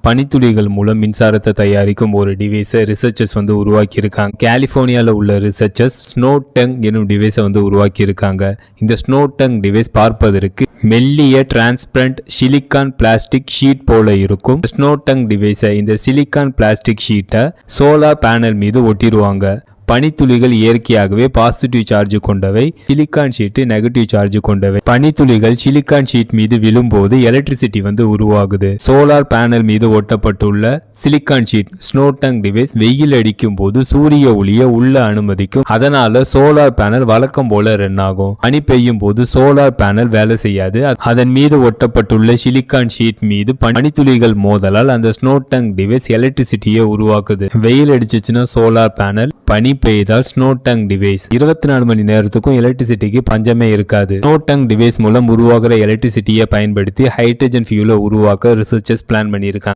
பனித்துளிகள் மூலம் மின்சாரத்தை தயாரிக்கும் ஒரு டிவைஸை ரிசர்ச்சர்ஸ் உருவாக்கி இருக்காங்க. கலிபோர்னியாவில் உள்ள ரிசர்ச்சர்ஸ் ஸ்னோ டங் எனும் டிவைஸை உருவாக்கி இருக்காங்க. இந்த ஸ்னோ டங் டிவைஸ் பார்ப்பதற்கு மெல்லிய டிரான்ஸ்பரண்ட் சிலிக்கான் பிளாஸ்டிக் ஷீட் போல இருக்கும். ஸ்னோ டங் டிவைஸை இந்த சிலிக்கான் பிளாஸ்டிக் ஷீட்டை சோலார் பேனல் மீது ஒட்டிடுவாங்க. பனித்துளிகள் இயற்கையாகவே பாசிட்டிவ் சார்ஜ் கொண்டவை, சிலிக்கான் ஷீட் நெகட்டிவ் சார்ஜ் கொண்டவை. பனித்துளிகள் சிலிக்கான் ஷீட் மீது விழும்போது எலக்ட்ரிசிட்டி உருவாகுது. சோலார் பேனல் மீது ஒட்டப்பட்டுள்ள சிலிக்கான் ஷீட் ஸ்னோ டங் டிவைஸ் வெயில் அடிக்கும் போது சூரிய ஒளியை உள்ள அனுமதிக்கும். அதனால சோலார் பேனல் வழக்கம் போல ரன் ஆகும். பனி பெய்யும் போது சோலார் பேனல் வேலை செய்யாது. அதன் மீது ஒட்டப்பட்டுள்ள சிலிக்கான் ஷீட் மீது பனித்துளிகள் மோதலால் அந்த ஸ்னோ டங் டிவைஸ் எலக்ட்ரிசிட்டியை உருவாக்குது. வெயில் அடிச்சுச்சுன்னா சோலார் பேனல், பனி பெய்தால் ஸ்னோ டங் டிவைஸ். 24 மணி நேரத்துக்கும் எலக்ட்ரிசிட்டிக்கு பஞ்சமே இருக்காது. ஸ்னோ டங் டிவைஸ் மூலம் உருவாகிற எலக்ட்ரிசிட்டியை பயன்படுத்தி ஹைட்ரஜன் ஃபியூலை உருவாக்க ரிசர்ச்சர்ஸ் பிளான் பண்ணியிருக்காங்க.